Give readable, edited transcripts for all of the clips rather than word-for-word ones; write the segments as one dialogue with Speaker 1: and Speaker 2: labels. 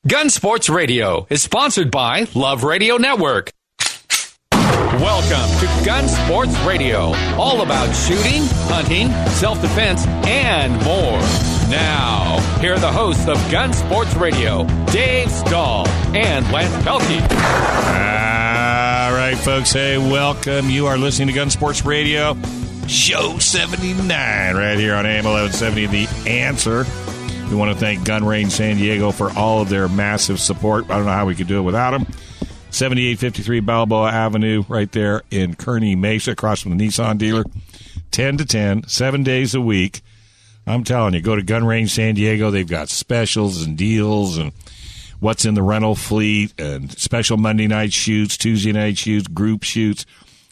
Speaker 1: Gun Sports Radio is sponsored by Love Radio Network. Welcome to Gun Sports Radio, all about shooting, hunting, self-defense, and more. Now, here are the hosts of Gun Sports Radio, Dave Stahl and Lance Pelkey.
Speaker 2: All right, folks. Hey, welcome. You are listening to Gun Sports Radio, Show 79, right here on AM 1170, The Answer. We want to thank Gun Range San Diego for all of their massive support. I don't know how we could do it without them. 7853 Balboa Avenue, right there in Kearney Mesa, across from the Nissan dealer. 10 to 10, 7 days a week. I'm telling you, go to Gun Range San Diego. They've got specials and deals and what's in the rental fleet and special Monday night shoots, Tuesday night shoots, group shoots.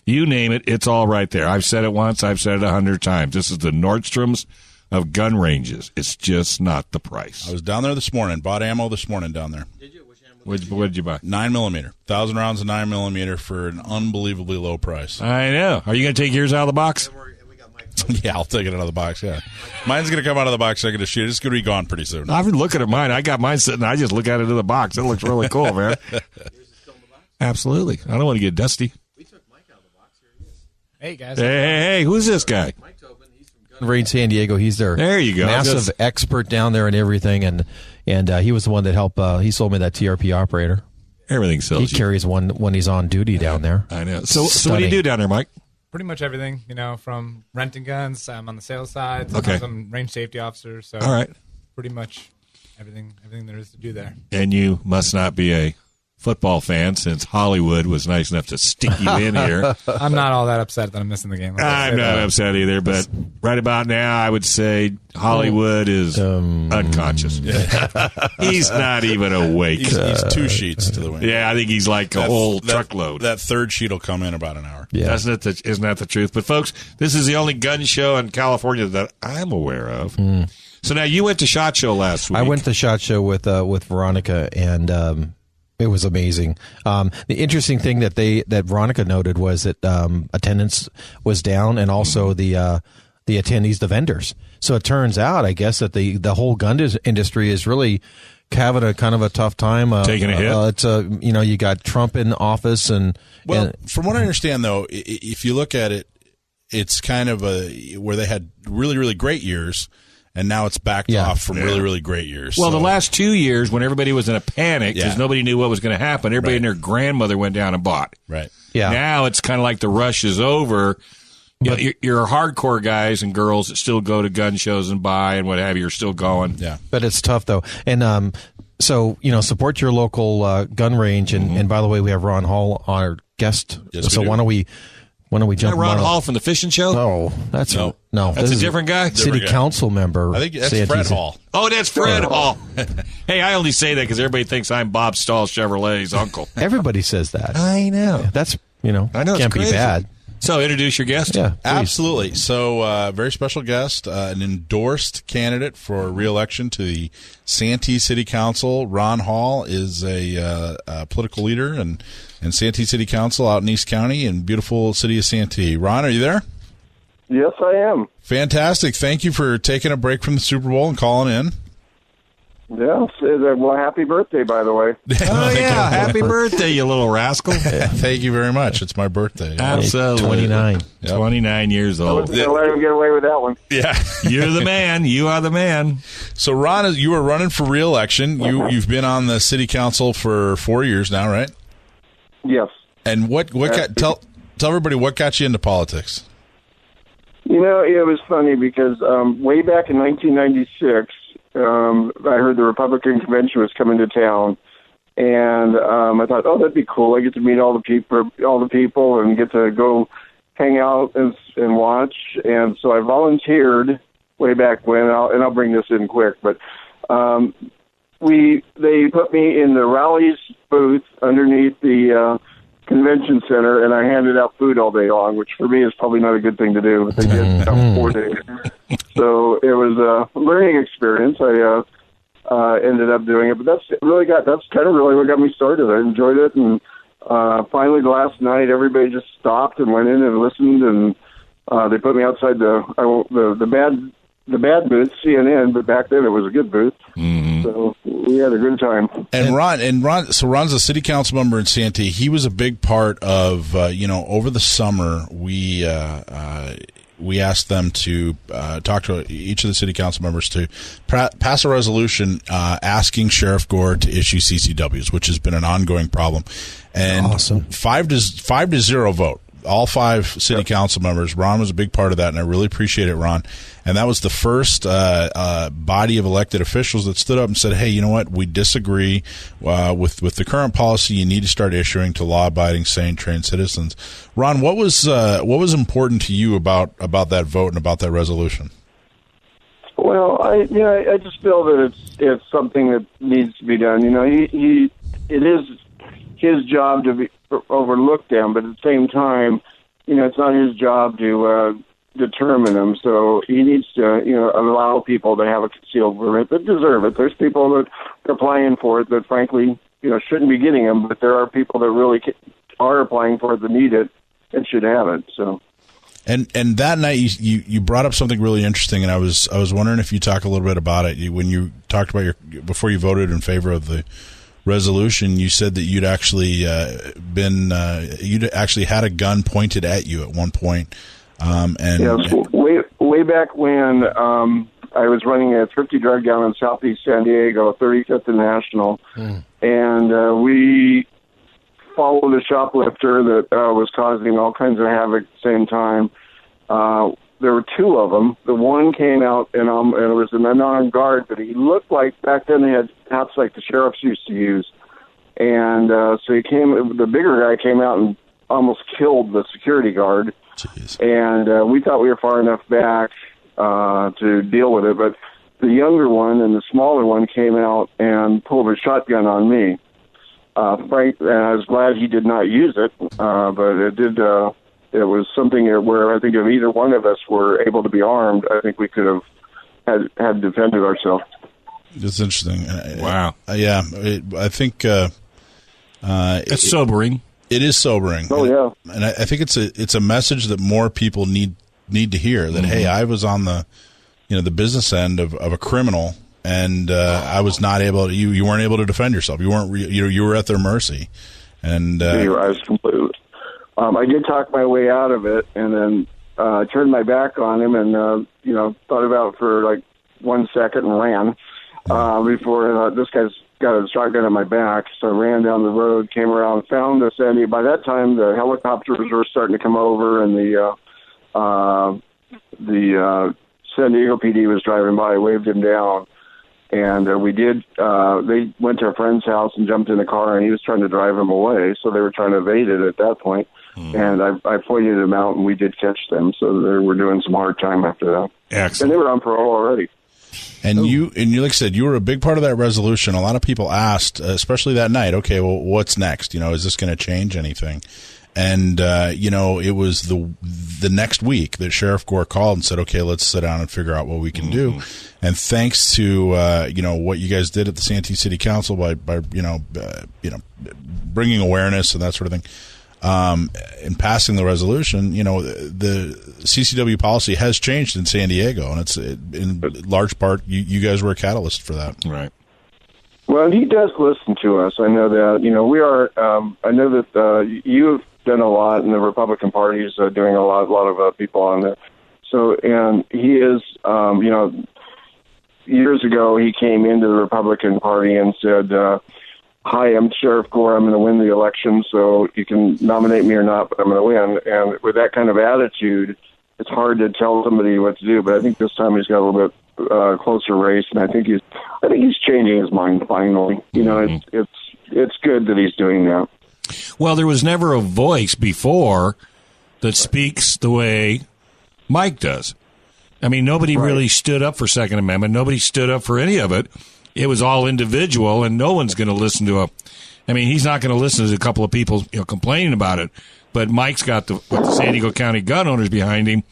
Speaker 2: You name it, it's all right there. I've said it once. I've said it 100 times. This is the Nordstrom's of gun ranges. It's just not the price.
Speaker 3: I was down there this morning. Bought ammo this morning down there.
Speaker 1: Did you? Which ammo?
Speaker 2: What did you buy?
Speaker 3: 9mm. 1,000 rounds of 9mm for an unbelievably low price.
Speaker 2: I know. Are you going to take yours out of the box?
Speaker 3: Yeah, I'll take it out of the box, yeah. Mine's going to come out of the box. I'm going to shoot it. It's going to be gone pretty soon.
Speaker 2: I've been looking at mine. I got mine sitting. I just look at it in the box. It looks really cool, man.
Speaker 1: Yours is still in the box?
Speaker 2: Absolutely. I don't want to get dusty.
Speaker 1: We took Mike out of the box. Here he is.
Speaker 4: Hey, guys.
Speaker 2: Hey, who's this guy?
Speaker 1: Mike Tobin. He's from
Speaker 4: Gun Range San Diego. He's their
Speaker 2: There you go.
Speaker 4: massive expert down there and everything. And he was the one that helped. He sold me that TRP operator.
Speaker 2: Everything sells
Speaker 4: He carries one when he's on duty down there.
Speaker 2: I know. So what do you do down there, Mike?
Speaker 5: Pretty much everything, from renting guns. I'm on the sales side. Sometimes I'm range safety officer. So
Speaker 2: All right.
Speaker 5: pretty much everything there is to do there.
Speaker 2: And you must not be a football fan, since Hollywood was nice enough to stick you in here.
Speaker 5: I'm not all that upset that I'm missing the game.
Speaker 2: I'm not upset either, but right about now, I would say Hollywood is unconscious. He's not even awake.
Speaker 3: He's 2 sheets to the wind.
Speaker 2: Yeah, I think he's like a whole truckload.
Speaker 3: That third sheet will come in about an hour.
Speaker 4: Yeah.
Speaker 2: Isn't that the truth? But, folks, this is the only gun show in California that I'm aware of. So now you went to SHOT Show last week.
Speaker 4: I went to SHOT Show with Veronica, and it was amazing. The interesting thing that Veronica noted was that attendance was down, and also the attendees, the vendors. So it turns out, I guess, that the whole gun industry is really having a kind of a tough time.
Speaker 2: Taking a hit.
Speaker 4: It's you got Trump in office, and
Speaker 3: from what I understand, though, if you look at it, it's kind of where they had really, really great years. And now it's backed off from really, really great years.
Speaker 2: Well, the last 2 years, when everybody was in a panic because nobody knew what was going to happen, everybody and their grandmother went down and bought.
Speaker 3: Right.
Speaker 4: Yeah.
Speaker 2: Now it's kind of like the rush is over. But your hardcore guys and girls that still go to gun shows and buy and what have you are still going.
Speaker 3: Yeah.
Speaker 4: But it's tough, though. And so, support your local gun range. And by the way, we have Ron Hall, our guest.
Speaker 3: Yes,
Speaker 4: so why don't we jump
Speaker 2: Ron Hall from the fishing show?
Speaker 4: Oh, that's
Speaker 3: no.
Speaker 2: That's a different guy?
Speaker 4: City council member.
Speaker 3: I think that's
Speaker 4: Santee.
Speaker 3: Fred Hall.
Speaker 2: Oh, that's Fred Hall. Hey, I only say that because everybody thinks I'm Bob Stahl Chevrolet's uncle.
Speaker 4: Everybody says that.
Speaker 2: I know.
Speaker 4: That's,
Speaker 2: I know
Speaker 4: can't
Speaker 2: it's
Speaker 4: be
Speaker 2: crazy.
Speaker 4: bad.
Speaker 2: So introduce your guest.
Speaker 4: Yeah, please.
Speaker 3: Absolutely. So, very special guest, an endorsed candidate for re-election to the Santee City Council. Ron Hall is a political leader and Santee City Council out in East County in beautiful city of Santee. Ron, are you there?
Speaker 6: Yes, I am.
Speaker 3: Fantastic. Thank you for taking a break from the Super Bowl and calling in.
Speaker 6: Yes. Well, happy birthday, by the way.
Speaker 2: Oh, yeah. Happy birthday, you little rascal.
Speaker 3: Thank you very much. It's my birthday.
Speaker 2: Absolutely.
Speaker 4: 29.
Speaker 3: Yep.
Speaker 2: 29 years
Speaker 6: I
Speaker 2: old.
Speaker 6: was going to let him get away with that one.
Speaker 3: Yeah.
Speaker 2: You're the man. You are the man.
Speaker 3: So, Ron, you are running for re-election. You've been on the city council for 4 years now, right?
Speaker 6: Yes.
Speaker 3: And tell everybody what got you into politics.
Speaker 6: It was funny because way back in 1996, I heard the Republican convention was coming to town, and I thought, oh, that'd be cool. I get to meet all the people, and get to go hang out and watch. And so I volunteered way back when, and I'll bring this in quick, but they put me in the rallies booth underneath the convention center, and I handed out food all day long, which for me is probably not a good thing to do, but they did 4 days. So it was a learning experience. I ended up doing it, but that's kind of really what got me started. I enjoyed it, and finally last night everybody just stopped and went in and listened, and they put me outside the bad booth, CNN, but back then it was a good booth. Mm-hmm. So we had a good time.
Speaker 3: And Ron's a city council member in Santee. He was a big part of, over the summer, we asked them to talk to each of the city council members to pass a resolution asking Sheriff Gore to issue CCWs, which has been an ongoing problem. And
Speaker 4: awesome.
Speaker 3: 5-0 vote. All 5 city council members. Ron was a big part of that, and I really appreciate it, Ron. And that was the first body of elected officials that stood up and said, hey, you know what? We disagree with the current policy. You need to start issuing to law-abiding, sane, trained citizens. Ron, what was important to you about that vote and about that resolution?
Speaker 6: Well, I just feel that it's something that needs to be done. It is his job to overlook them, but at the same time, it's not his job to determine them. So he needs to, allow people to have a concealed permit that deserve it. There's people that are applying for it that, frankly, shouldn't be getting them, but there are people that really are applying for it that need it and should have it. So.
Speaker 3: And that night you brought up something really interesting, and I was wondering if you talk a little bit about it. When you talked about before you voted in favor of the resolution, you said that you'd actually had a gun pointed at you at one point.
Speaker 6: Yes, way back when I was running a thrifty drug down in southeast San Diego, 35th and National, and we followed a shoplifter that was causing all kinds of havoc at the same time. There were 2 of them. The one came out, and it was an unarmed guard, but he looked like, back then they had hats like the sheriffs used to use. And so the bigger guy came out and almost killed the security guard. Jeez. And we thought we were far enough back to deal with it, but the younger one and the smaller one came out and pulled a shotgun on me. Frank, and I was glad he did not use it, but it did. It was something where I think if either one of us were able to be armed, I think we could have had defended ourselves.
Speaker 3: That's interesting.
Speaker 2: Wow.
Speaker 3: Yeah, I think
Speaker 2: it's sobering.
Speaker 3: It is sobering.
Speaker 6: Oh, yeah.
Speaker 3: And I think it's a message that more people need to hear. That hey, I was on the the business end of a criminal, and I was not able to. You weren't able to defend yourself. You weren't. You were at their mercy. And
Speaker 6: I was completely. I did talk my way out of it, and then turned my back on him, and thought about it for like 1 second and ran before this guy's got a shotgun on my back. So I ran down the road, came around, found the Sandy. By that time, the helicopters were starting to come over, and the San Diego PD was driving by. I waved him down. And we did, they went to a friend's house and jumped in the car, and he was trying to drive him away. So they were trying to evade it at that point. And I pointed them out, and we did catch them. So they were doing some hard time after that.
Speaker 2: Excellent.
Speaker 6: And they were on parole already.
Speaker 3: And you, like I said, you were a big part of that resolution. A lot of people asked, especially that night, okay, well, what's next? Is this going to change anything? And, it was the next week that Sheriff Gore called and said, okay, let's sit down and figure out what we can do. And thanks to, what you guys did at the Santee City Council by bringing awareness and that sort of thing, and passing the resolution, the CCW policy has changed in San Diego, and it's in large part, you guys were a catalyst for that.
Speaker 2: Right.
Speaker 6: Well, he does listen to us. I know that. We are. I know that you've done a lot, and the Republican Party is doing a lot of people on there. So, and he is. Years ago, he came into the Republican Party and said, "Hi, I'm Sheriff Gore. I'm going to win the election, so you can nominate me or not, but I'm going to win." And with that kind of attitude, it's hard to tell somebody what to do. But I think this time he's got a little bit closer race, and I think he's changing his mind finally. It's good that he's doing that.
Speaker 2: Well, there was never a voice before that speaks the way Mike does. I mean, nobody really stood up for Second Amendment. Nobody stood up for any of it. It was all individual, and no one's going to listen to he's not going to listen to a couple of people complaining about it. But Mike's got the San Diego County gun owners behind him,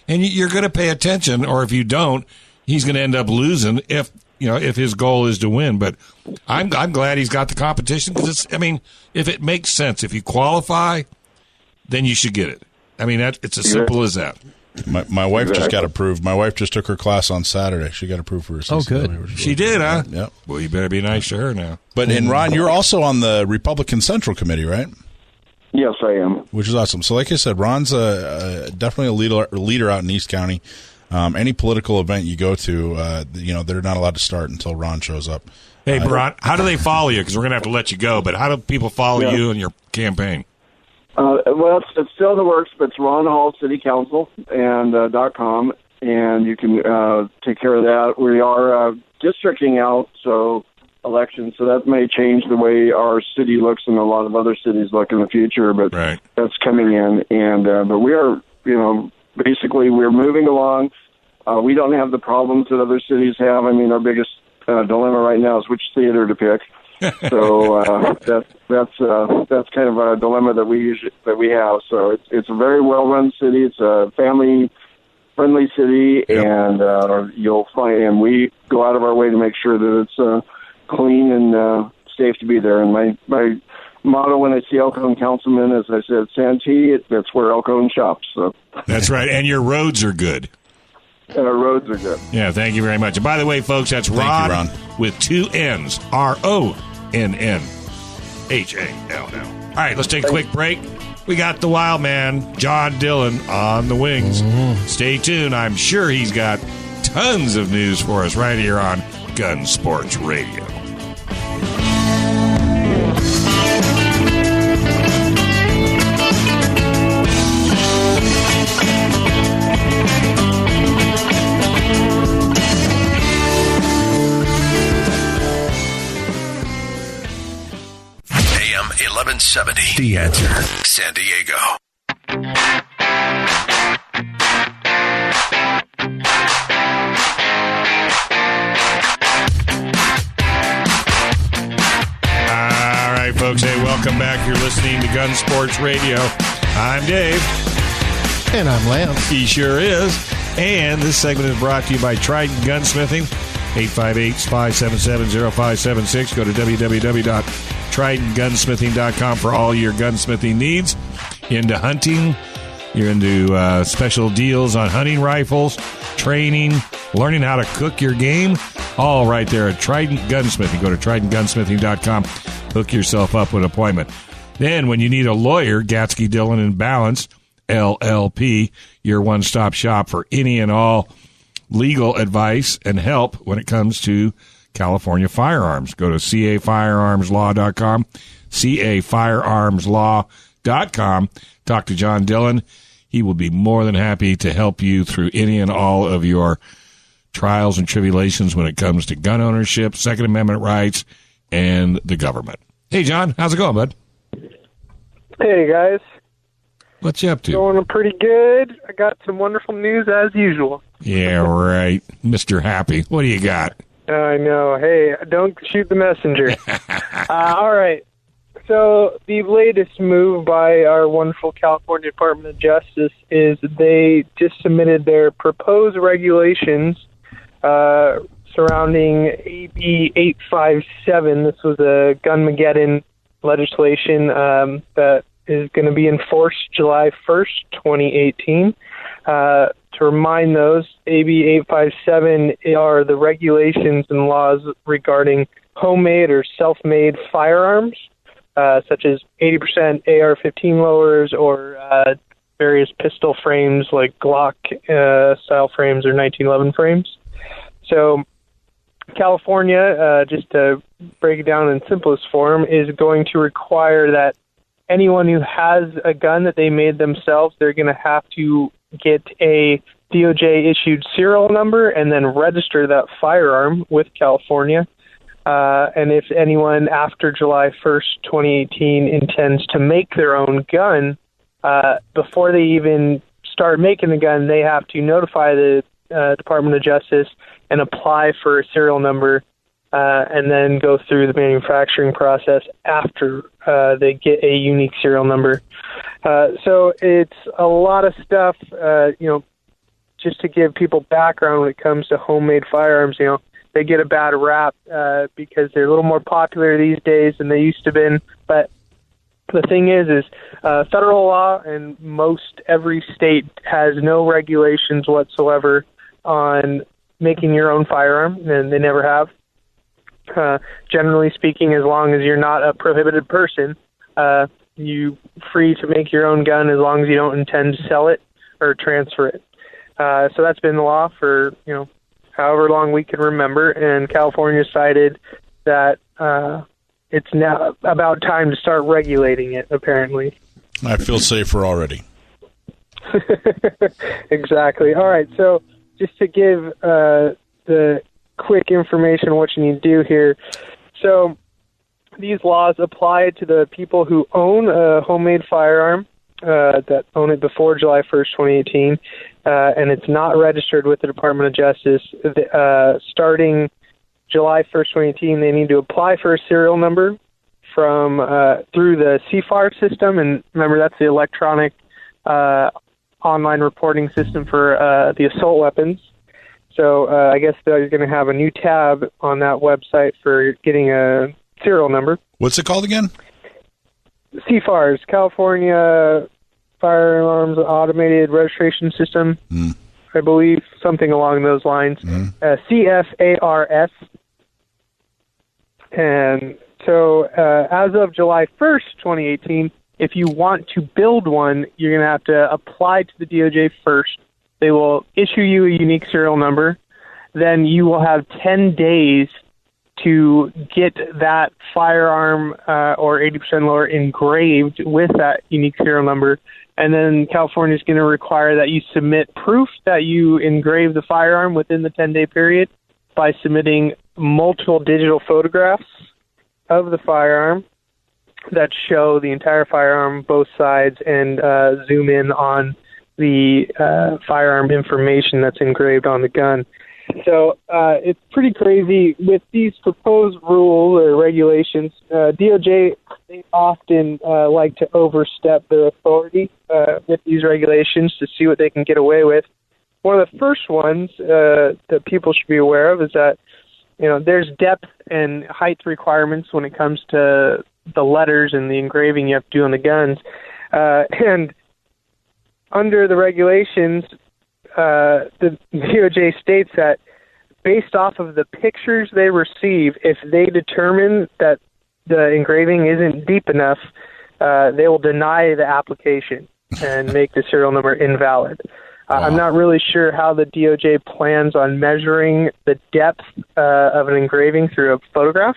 Speaker 2: and you're going to pay attention, or if you don't, he's going to end up losing if his goal is to win. But I'm glad he's got the competition because if it makes sense, if you qualify, then you should get it. It's as simple as that.
Speaker 3: My wife just got approved. My wife just took her class on Saturday. She got approved for her CCW.
Speaker 4: Oh, good.
Speaker 2: She did, huh?
Speaker 3: Yep.
Speaker 2: Well, you better be nice to her now.
Speaker 3: But, and Ron, you're also on the Republican Central Committee, right?
Speaker 6: Yes, I am.
Speaker 3: Which is awesome. So, like I said, Ron's definitely a leader out in East County. Any political event you go to, they're not allowed to start until Ron shows up.
Speaker 2: Hey, Ron, how do they follow you? Because we're going to have to let you go, but how do people follow you and your campaign?
Speaker 6: Well, it's still in the works, but it's Ron Hall City Council and .com, and you can take care of that. We are districting out, elections, so that may change the way our city looks and a lot of other cities look in the future, but that's coming in. And but we are, basically we're moving along. We don't have the problems that other cities have. I mean, our biggest dilemma right now is which theater to pick. So that's kind of a dilemma that we have. So it's a very well run city. It's a family friendly city, and you'll find, and we go out of our way to make sure that it's clean and safe to be there. And my motto when I see Elkhorn councilmen, as I said, Santee, that's where Elkhorn shops. So
Speaker 2: that's right, and your roads are good.
Speaker 6: And our roads are good.
Speaker 2: Yeah, thank you very much. And by the way, folks, that's Ron with 2 N's, RONNHALL. All right, let's take a quick break. We got the wild man, John Dillon, on the wings. Stay tuned. I'm sure he's got tons of news for us right here on Gun Sports Radio.
Speaker 7: AM 1170. The Answer. San Diego.
Speaker 2: All right, folks. Hey, welcome back. You're listening to Gun Sports Radio. I'm Dave.
Speaker 4: And I'm Lance.
Speaker 2: He sure is. And this segment is brought to you by Trident Gunsmithing. 858-577-0576. Go to www.tridentgunsmithing.com for all your gunsmithing needs. Into hunting, you're into special deals on hunting rifles, training, learning how to cook your game, all right there at Trident Gunsmithing. Go to tridentgunsmithing.com. Hook yourself up with an appointment. Then when you need a lawyer, Gatsky, Dillon, and Balance, LLP, your one-stop shop for any and all legal advice and help when it comes to California firearms. Go to cafirearmslaw.com, cafirearmslaw.com. Talk to John Dillon. He will be more than happy to help you through any and all of your trials and tribulations when it comes to gun ownership, Second Amendment rights, and the government. Hey, John, how's it going, bud?
Speaker 8: Hey, guys.
Speaker 2: What's you up to?
Speaker 8: Going pretty good. I got some wonderful news as usual.
Speaker 2: Yeah, right. Mr. Happy. What do you got?
Speaker 8: I know. Hey, don't shoot the messenger. All right. So the latest move by our wonderful California Department of Justice is they just submitted their proposed regulations surrounding AB 857. This was a Gunmageddon legislation that is going to be enforced July 1st, 2018. To remind those, AB 857 are the regulations and laws regarding homemade or self-made firearms, such as 80% AR-15 lowers or various pistol frames like Glock style frames or 1911 frames. So California, just to break it down in simplest form, is going to require that anyone who has a gun that they made themselves, they're going to have to get a DOJ-issued serial number and then register that firearm with California. And if anyone after July 1st, 2018 intends to make their own gun, before they even start making the gun, they have to notify the Department of Justice and apply for a serial number and then go through the manufacturing process after they get a unique serial number. So it's a lot of stuff, just to give people background when it comes to homemade firearms. They get a bad rap because they're a little more popular these days than they used to be. But The thing is federal law and most every state has no regulations whatsoever on making your own firearm, and they never have. Generally speaking, as long as you're not a prohibited person, you're free to make your own gun as long as you don't intend to sell it or transfer it. So that's been the law for, however long we can remember, and California decided that it's now about time to start regulating it, apparently.
Speaker 3: I feel safer already.
Speaker 8: Exactly. All right, so just to give the quick information on what you need to do here. So these laws apply to the people who own a homemade firearm that own it before July 1st, 2018, and it's not registered with the Department of Justice. Starting July 1st, 2018, they need to apply for a serial number from through the CFAR system, and remember that's the electronic online reporting system for the assault weapons. So I guess you're going to have a new tab on that website for getting a serial number.
Speaker 3: What's it called again?
Speaker 8: CFARS, California Firearms Automated Registration System, I believe, something along those lines. CFARS. And so as of July 1st, 2018, if you want to build one, you're going to have to apply to the DOJ first. They will issue you a unique serial number. Then you will have 10 days to get that firearm or 80% lower engraved with that unique serial number. And then California is going to require that you submit proof that you engraved the firearm within the 10-day period by submitting multiple digital photographs of the firearm that show the entire firearm, both sides, and zoom in on the firearm information that's engraved on the gun. So it's pretty crazy. With these proposed rules or regulations, DOJ, they often like to overstep their authority with these regulations to see what they can get away with. One of the first ones that people should be aware of is that, there's depth and height requirements when it comes to the letters and the engraving you have to do on the guns. And under the regulations, the DOJ states that based off of the pictures they receive, if they determine that the engraving isn't deep enough, they will deny the application and make the serial number invalid. I'm not really sure how the DOJ plans on measuring the depth of an engraving through a photograph,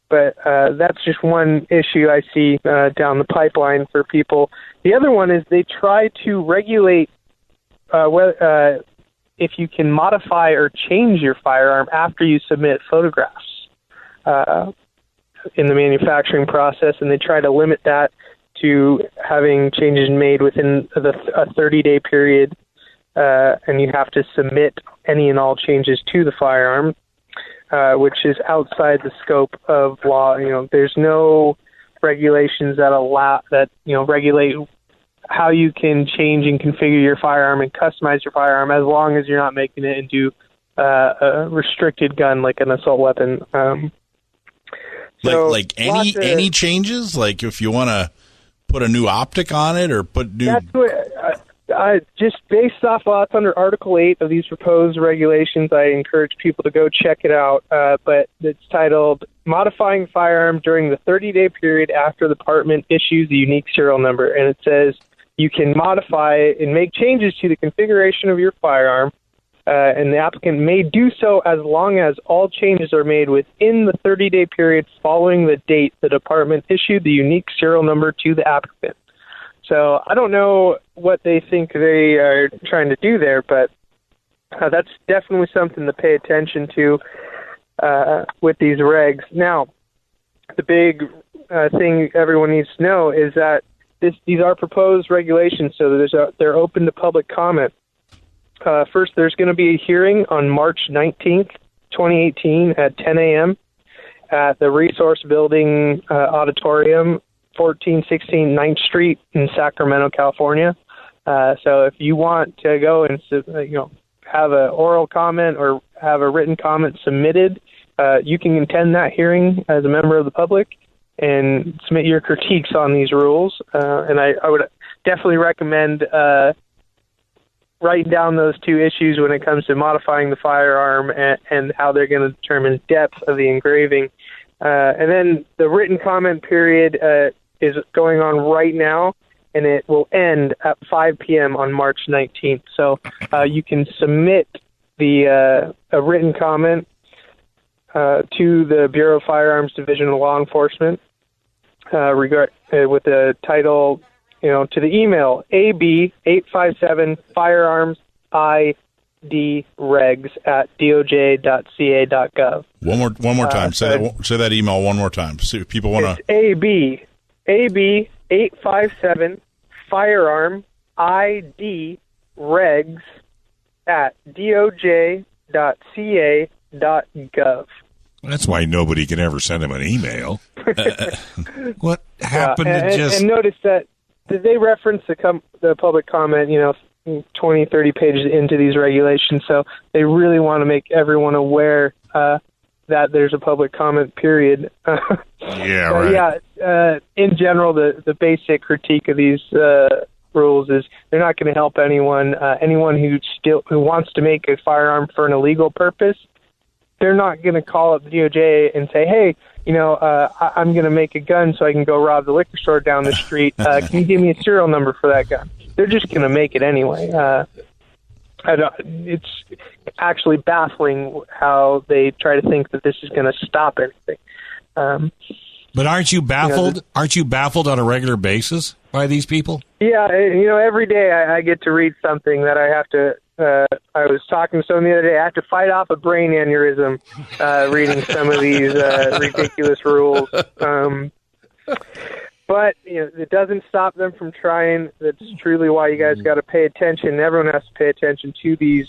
Speaker 8: but that's just one issue I see down the pipeline for people. The other one is they try to regulate if you can modify or change your firearm after you submit photographs in the manufacturing process, and they try to limit that to having changes made within a 30-day period, and you have to submit any and all changes to the firearm, which is outside the scope of law. There's no regulations that regulate how you can change and configure your firearm and customize your firearm, as long as you're not making it into a restricted gun like an assault weapon.
Speaker 3: Like any changes? Like if you want to put a new optic on it or put new...
Speaker 8: That's what I just based off what's under Article 8 of these proposed regulations, I encourage people to go check it out. But it's titled Modifying Firearm During the 30-Day Period After the Department Issues a Unique Serial Number. And it says you can modify and make changes to the configuration of your firearm, and the applicant may do so as long as all changes are made within the 30-day period following the date the department issued the unique serial number to the applicant. So I don't know what they think they are trying to do there, but that's definitely something to pay attention to with these regs. Now, the big thing everyone needs to know is that these are proposed regulations, so they're open to public comment. First, there's going to be a hearing on March 19th, 2018 at 10 a.m. at the Resource Building Auditorium, 1416 9th Street in Sacramento, California. So if you want to go and have an oral comment or have a written comment submitted, you can attend that hearing as a member of the public. and submit your critiques on these rules. And I would definitely recommend writing down those two issues when it comes to modifying the firearm and how they're going to determine depth of the engraving. And then the written comment period is going on right now, and it will end at 5 p.m. on March 19th. So you can submit a written comment to the Bureau of Firearms Division of Law Enforcement with the title, to the email AB857 Firearms ID Regs at doj.ca.gov.
Speaker 3: One more time. Say that email one more time. See if people want to. AB857 Firearm ID Regs at doj.ca.gov.
Speaker 2: That's why nobody can ever send him an email. What happened to just...
Speaker 8: And notice that they reference the public comment, 20, 30 pages into these regulations, so they really want to make everyone aware that there's a public comment period.
Speaker 2: Yeah, right.
Speaker 8: In general, the basic critique of these rules is they're not going to help anyone. Anyone who wants to make a firearm for an illegal purpose, they're not going to call up the DOJ and say, hey, I'm going to make a gun so I can go rob the liquor store down the street. Can you give me a serial number for that gun? They're just going to make it anyway. It's actually baffling how they try to think that this is going to stop anything.
Speaker 2: But aren't you baffled? Aren't you baffled on a regular basis by these people?
Speaker 8: Yeah, every day I get to read something that I have to. I was talking to someone the other day. I have to fight off a brain aneurysm reading some of these ridiculous rules. But it doesn't stop them from trying. That's truly why you guys got to pay attention. Everyone has to pay attention to these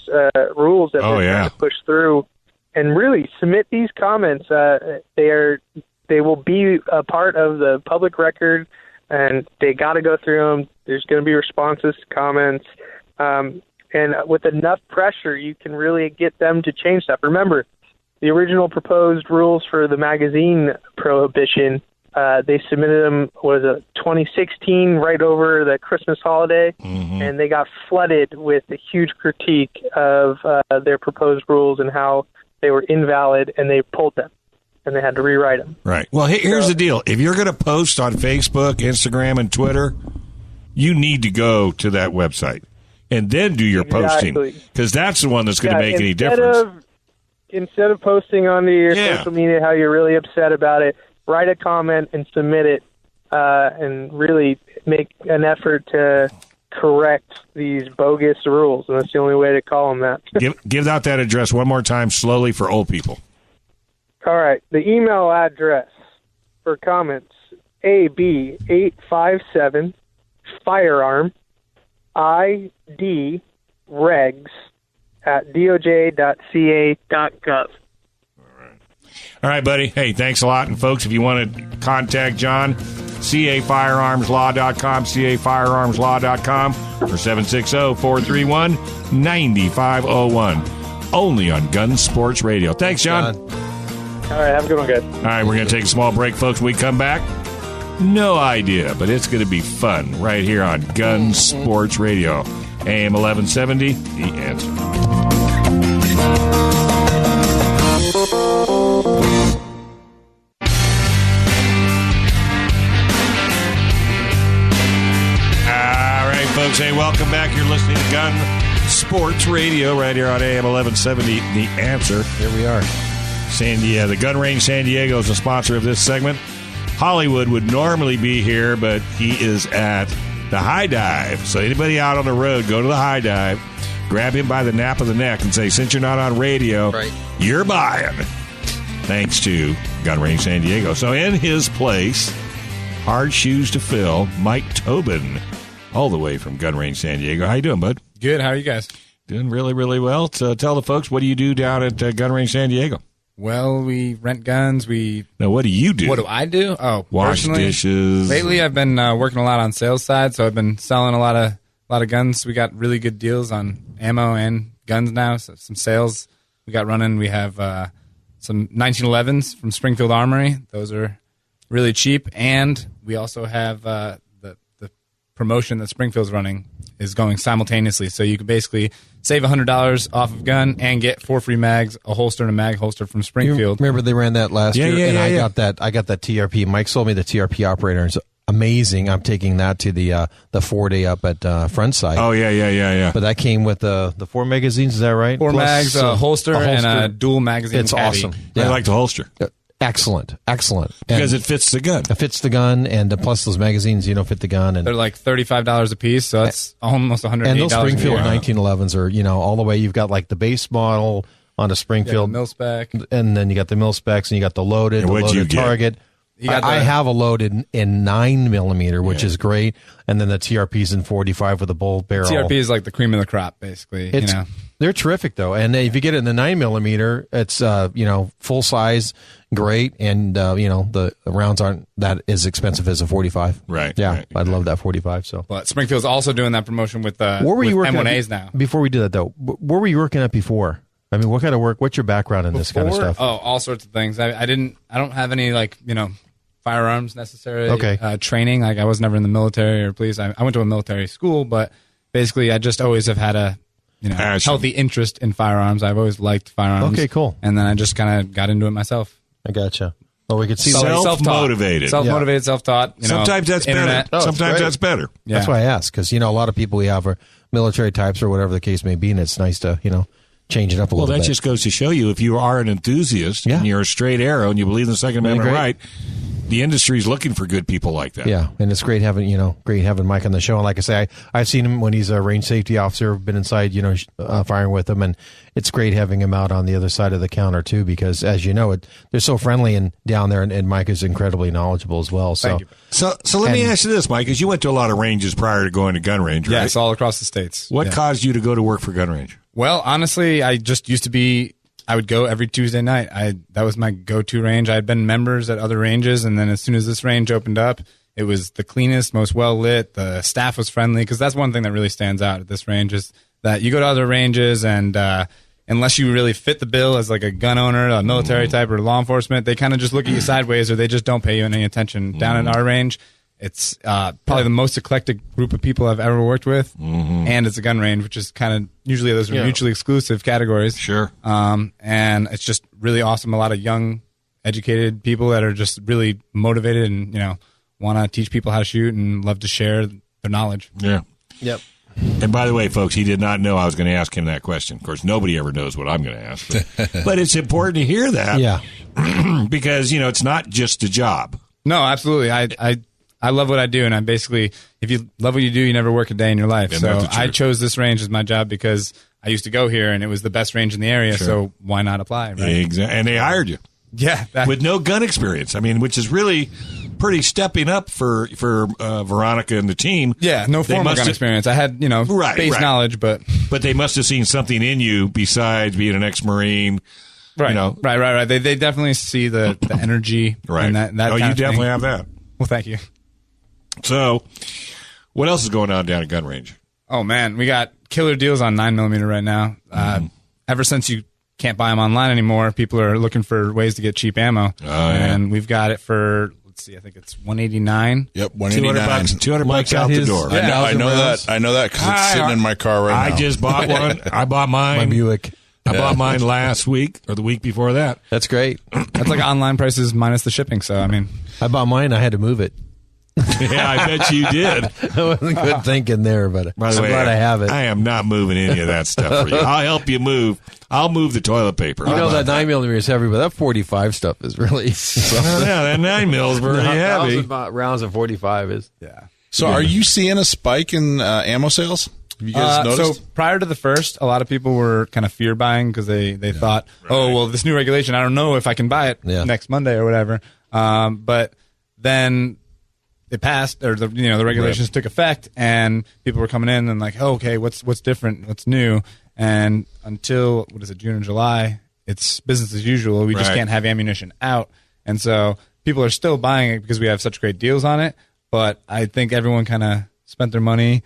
Speaker 8: rules that we're trying to push through, and really submit these comments. They will be a part of the public record, and they got to go through them. There's going to be responses to comments. And with enough pressure, you can really get them to change stuff. Remember, the original proposed rules for the magazine prohibition, they submitted them, 2016, right over the Christmas holiday, and they got flooded with a huge critique of their proposed rules and how they were invalid, and they pulled them, and they had to rewrite them.
Speaker 2: Right. Well, here's the deal. If you're going to post on Facebook, Instagram, and Twitter, you need to go to that website and then do your posting, because that's the one that's going to make any difference. Instead of posting on your social media how you're really upset about it, write a comment and submit it, and really make an effort to correct these bogus rules. And that's the only way to call them that. Give out that address one more time slowly for old people.
Speaker 8: All right. The email address for comments, AB857 Firearm ID Regs at doj.ca.gov.
Speaker 2: All right, buddy. Hey, thanks a lot. And, folks, if you want to contact John, cafirearmslaw.com, cafirearmslaw.com, or 760-431-9501. Only on Gun Sports Radio. Thanks, John.
Speaker 8: All right, have a good one, guys.
Speaker 2: All right, we're going to take a small break, folks. When we come back, no idea, but it's going to be fun right here on Gun Sports Radio. AM 1170, The Answer. All right, folks. Hey, welcome back. You're listening to Gun Sports Radio right here on AM 1170, The Answer.
Speaker 4: Here we are.
Speaker 2: The Gun Range San Diego is a sponsor of this segment. Hollywood would normally be here, but he is at the High Dive. So anybody out on the road, go to the High Dive, grab him by the nape of the neck and say, since you're not on radio, you're buying. Thanks to Gun Range San Diego. So in his place, hard shoes to fill, Mike Tobin, all the way from Gun Range San Diego. How you doing, bud?
Speaker 5: Good. How are you guys?
Speaker 2: Doing really, really well. So tell the folks, what do you do down at Gun Range San Diego?
Speaker 5: Well, we rent guns.
Speaker 2: Now, what do you do?
Speaker 5: What do I do? Oh,
Speaker 2: wash dishes.
Speaker 5: Lately, I've been working a lot on sales side, so I've been selling a lot of guns. We got really good deals on ammo and guns now. So some sales we got running. We have some 1911s from Springfield Armory. Those are really cheap. And we also have the promotion that Springfield's running is going simultaneously. So you can basically save $100 off of gun and get 4 free mags, a holster and a mag holster from Springfield.
Speaker 4: Remember they ran that last year, and I got that TRP. Mike sold me the TRP operator. It's amazing. I'm taking that to the 4-day up at Frontside.
Speaker 2: Oh, yeah.
Speaker 4: But that came with the 4 magazines, is that right?
Speaker 5: 4 mags, a holster, and a dual magazine.
Speaker 4: It's
Speaker 5: caddy.
Speaker 4: awesome.
Speaker 2: I like the holster.
Speaker 4: Excellent.
Speaker 2: Because it fits the gun.
Speaker 4: It fits the gun, and plus those magazines, fit the gun. And
Speaker 5: they're like $35 a piece, so that's almost $108.
Speaker 4: And those Springfield 1911s are, all the way. You've got like the base model on a Springfield
Speaker 5: mil spec,
Speaker 4: and then you got the mil specs, and you got the loaded, target. I have a loaded in 9mm, which is great, and then the TRP's in 45 with a bolt barrel.
Speaker 5: TRP is like the cream of the crop, basically.
Speaker 4: They're terrific though, and if you get it in the 9mm, it's full size, great, and the rounds aren't that as expensive as a 45.
Speaker 2: Right.
Speaker 4: Yeah,
Speaker 2: right.
Speaker 4: I'd love that 45. So,
Speaker 5: but Springfield's also doing that promotion with
Speaker 4: where were you working
Speaker 5: M1As now.
Speaker 4: Before we do that though, where were you working at before? I mean, what kind of work? What's your background in this kind of stuff?
Speaker 5: Oh, all sorts of things. I don't have any firearms necessarily.
Speaker 4: Okay.
Speaker 5: Training. Like I was never in the military or police. I went to a military school, but basically I just always have had a healthy interest in firearms. I've always liked firearms.
Speaker 4: Okay, cool.
Speaker 5: And then I just kind of got into it myself.
Speaker 4: I gotcha. Well, we could see
Speaker 2: self-motivated.
Speaker 5: Self-motivated, self-taught.
Speaker 2: Sometimes that's
Speaker 5: internet.
Speaker 2: better. Sometimes that's better.
Speaker 4: Yeah. That's why I ask, because, a lot of people we have are military types or whatever the case may be, and it's nice to, change it up a little bit.
Speaker 2: Well, that just goes to show you, if you are an enthusiast and you're a straight arrow and you believe in the Second Amendment right, the industry is looking for good people like that.
Speaker 4: Yeah, and it's great having Mike on the show. And like I say, I've seen him when he's a range safety officer, been inside, firing with him, and it's great having him out on the other side of the counter too, because as you know, they're so friendly and down there, and Mike is incredibly knowledgeable as well. So,
Speaker 2: so let me ask you this, Mike, because you went to a lot of ranges prior to going to gun range, right?
Speaker 5: Yes, all across the states.
Speaker 2: What caused you to go to work for gun range?
Speaker 5: Well, honestly, I just used to be. I would go every Tuesday night. That was my go-to range. I had been members at other ranges, and then as soon as this range opened up, it was the cleanest, most well-lit. The staff was friendly, because that's one thing that really stands out at this range is that you go to other ranges, and unless you really fit the bill as like a gun owner, a military type, or law enforcement, they kind of just look at you sideways, or they just don't pay you any attention. Down at our range, it's probably the most eclectic group of people I've ever worked with, and it's a gun range, which is kind of usually those are mutually exclusive categories.
Speaker 2: Sure.
Speaker 5: And it's just really awesome. A lot of young, educated people that are just really motivated and want to teach people how to shoot and love to share their knowledge.
Speaker 2: Yeah.
Speaker 4: Yep.
Speaker 2: And by the way, folks, he did not know I was going to ask him that question. Of course, nobody ever knows what I'm going to ask, but it's important to hear that.
Speaker 4: Yeah.
Speaker 2: Because it's not just a job.
Speaker 5: No, absolutely. I love what I do, and I basically, if you love what you do, you never work a day in your life. So I chose this range as my job because I used to go here, and it was the best range in the area, so why not apply, right?
Speaker 2: Exactly. And they hired you.
Speaker 5: Yeah.
Speaker 2: With no gun experience. I mean, which is really pretty stepping up for Veronica and the team.
Speaker 5: Yeah, no formal gun experience. I had, base knowledge, but
Speaker 2: they must have seen something in you besides being an ex-Marine.
Speaker 5: Right, right. They definitely see the energy.
Speaker 2: Right.
Speaker 5: And that
Speaker 2: you
Speaker 5: kind of
Speaker 2: definitely
Speaker 5: thing.
Speaker 2: have that.
Speaker 5: Well, thank you.
Speaker 2: So, what else is going on down at gun range?
Speaker 5: Oh, man. We got killer deals on 9mm right now. Ever since you can't buy them online anymore, people are looking for ways to get cheap ammo. And we've got it for, let's see, I think it's $189.
Speaker 3: Yep, $189.
Speaker 2: $200 out the door.
Speaker 3: I know that because it's sitting in my car right now.
Speaker 2: I just bought one. I bought mine.
Speaker 4: My Buick.
Speaker 2: I bought mine last week or the week before that.
Speaker 4: That's great.
Speaker 5: That's like online prices minus the shipping. So, I mean,
Speaker 4: I bought mine. I had to move it.
Speaker 2: Yeah, I bet you did.
Speaker 4: I wasn't good thinking there, but I'm glad I have it.
Speaker 2: I am not moving any of that stuff for you. I'll help you move. I'll move the toilet paper.
Speaker 4: That 9mm is heavy, but that 45 stuff is really.
Speaker 2: That 9mm is very heavy.
Speaker 4: Rounds of 45 is.
Speaker 5: Yeah.
Speaker 3: So, are you seeing a spike in ammo sales? Have you guys noticed?
Speaker 5: So prior to the first, a lot of people were kind of fear buying because they thought, oh, well, this new regulation, I don't know if I can buy it next Monday or whatever. But then it passed, or the regulations took effect, and people were coming in and like, oh, okay, what's different, what's new? And until June or July, it's business as usual. We just can't have ammunition out, and so people are still buying it because we have such great deals on it. But I think everyone kind of spent their money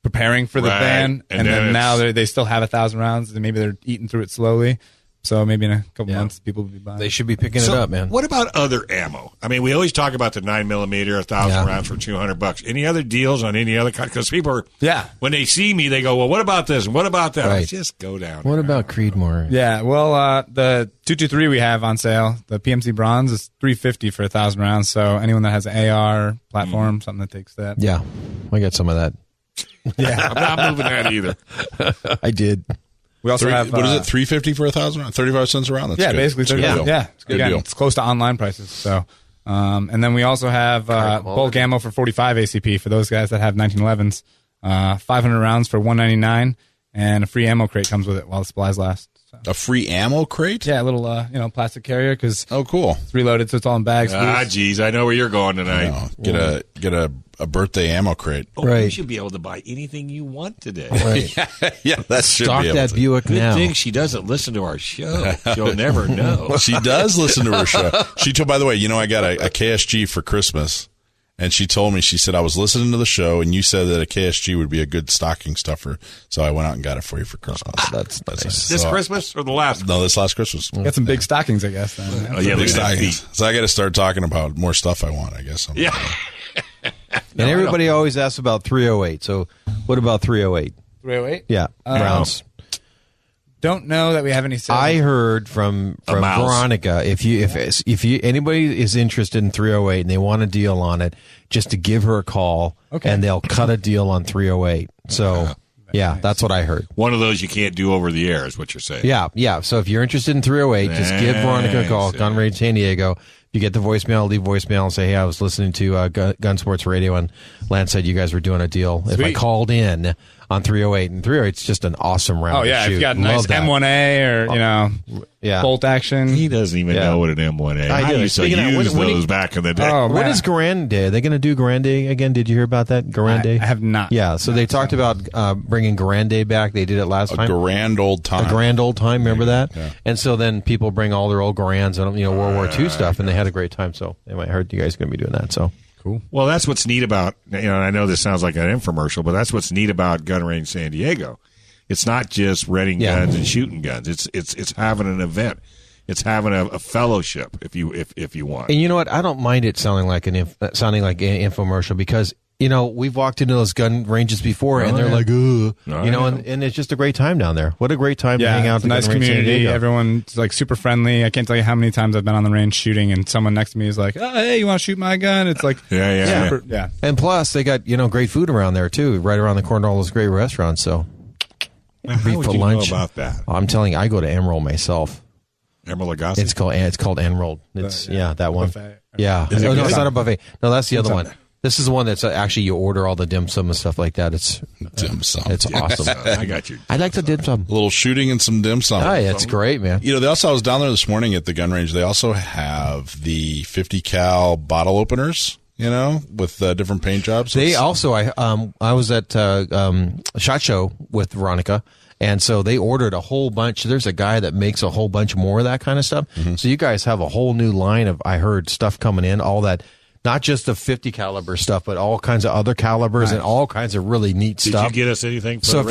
Speaker 5: preparing for the ban, and then now they still have 1,000 rounds, and maybe they're eating through it slowly. So maybe in a couple months, people will be buying.
Speaker 4: They should be picking it up, man.
Speaker 2: What about other ammo? I mean, we always talk about the 9mm, 1,000 rounds for $200. Any other deals on any other kind? Because people are, when they see me, they go, well, what about this? And what about that?
Speaker 4: Right.
Speaker 2: Just go down.
Speaker 4: What about Creedmoor?
Speaker 5: Yeah, well, the 223 we have on sale, the PMC Bronze, is $350 for 1,000 rounds. So anyone that has an AR platform, something that takes that.
Speaker 4: Yeah, I got some of that.
Speaker 2: Yeah, I'm not moving that either.
Speaker 4: I did.
Speaker 5: We also have
Speaker 3: what is it? $350 for 1,000 rounds? 35 cents a round. That's good.
Speaker 5: Basically.
Speaker 3: It's a good deal.
Speaker 5: Yeah,
Speaker 3: It's a good deal.
Speaker 5: It's close to online prices. So, and then we also have bulk ammo for 45 ACP for those guys that have 1911s. 500 rounds for $199, and a free ammo crate comes with it while the supplies last. So.
Speaker 3: A free ammo crate?
Speaker 5: Yeah, a little plastic carrier because
Speaker 3: cool.
Speaker 5: It's reloaded, so it's all in bags.
Speaker 2: Geez, I know where you're going tonight.
Speaker 3: Get a birthday ammo crate.
Speaker 2: Right. You should be able to buy anything you want today.
Speaker 4: Right.
Speaker 3: Yeah, that should
Speaker 4: Stock
Speaker 3: be able
Speaker 4: that
Speaker 3: to.
Speaker 4: Buick
Speaker 2: Good
Speaker 4: now.
Speaker 2: thing she doesn't listen to our show. She'll never know.
Speaker 3: She does listen to her show. She told, by the way, I got a KSG for Christmas, and she told me, she said, I was listening to the show, and you said that a KSG would be a good stocking stuffer, so I went out and got it for you for Christmas.
Speaker 4: That's nice.
Speaker 2: This Christmas or the last?
Speaker 3: No, this last Christmas.
Speaker 5: Got some big stockings, I guess. Then.
Speaker 2: Oh, yeah,
Speaker 3: Big stockings. So I got to start talking about more stuff I want, I guess.
Speaker 2: Yeah.
Speaker 4: And everybody always asks about 308. So what about 308?
Speaker 5: 308?
Speaker 4: Yeah, rounds.
Speaker 5: Don't know that we have any sales.
Speaker 4: I heard from Veronica, if you anybody is interested in 308 and they want a deal on it, just to give her a call, and they'll cut a deal on 308. So nice. That's what I heard.
Speaker 2: One of those you can't do over the air is what you're saying.
Speaker 4: Yeah. So if you're interested in 308, just give Veronica a call. Gun Range San Diego. You get the voicemail, leave voicemail, and say, hey, I was listening to Gun Sports Radio, and Lance said you guys were doing a deal. Sweet. If I called in on 308, and 308 is just an awesome round.
Speaker 5: Oh, yeah.
Speaker 4: If
Speaker 5: you got a nice M1A or, bolt action.
Speaker 2: He doesn't even know what an M1A. I used to use those back in the day.
Speaker 5: Oh,
Speaker 4: what is Grande? Are they going to do Grande again? Did you hear about that? Grande?
Speaker 5: I have not.
Speaker 4: Yeah, so they talked about bringing Grande back. They did it last time.
Speaker 3: A grand old time. Remember
Speaker 4: that?
Speaker 3: Yeah.
Speaker 4: And so then people bring all their old Grands and World War II stuff, and they had a great time. So anyway, I heard you guys are going to be doing that. So
Speaker 5: cool.
Speaker 2: Well, that's what's neat about, I know this sounds like an infomercial, but that's what's neat about Gun Range San Diego. It's not just renting guns and shooting guns. It's having an event. It's having a fellowship if you want.
Speaker 4: And you know what? I don't mind it sounding like an infomercial because we've walked into those gun ranges before and they're like, ugh, and it's just a great time down there. What a great time to hang out.
Speaker 5: It's a nice community. Everyone's like super friendly. I can't tell you how many times I've been on the range shooting and someone next to me is like, oh, hey, you want to shoot my gun? It's like,
Speaker 2: yeah.
Speaker 4: And plus they got, great food around there too, right around the corner, all those great restaurants. So
Speaker 2: how would you know about that?
Speaker 4: I'm telling you, I go to Emerald myself.
Speaker 2: Emerald Lagasse?
Speaker 4: It's called Emerald. It's that one.
Speaker 5: Buffet.
Speaker 4: Yeah. No, it's not a buffet. No, that's the other one. This is the one that's actually you order all the dim sum and stuff like that. It's
Speaker 3: dim sum.
Speaker 4: It's awesome.
Speaker 2: I got you.
Speaker 4: I like the dim sum.
Speaker 3: A little shooting and some dim sum.
Speaker 4: Oh, yeah, it's great, man.
Speaker 3: They also, I was down there this morning at the gun range. They also have the 50 cal bottle openers, with different paint jobs.
Speaker 4: They also, I was at SHOT Show with Veronica. And so they ordered a whole bunch. There's a guy that makes a whole bunch more of that kind of stuff. Mm-hmm. So you guys have a whole new line of, I heard, stuff coming in, all that, not just the 50 caliber stuff, but all kinds of other calibers and all kinds of really neat stuff.
Speaker 2: Did you get us anything for
Speaker 4: so
Speaker 2: the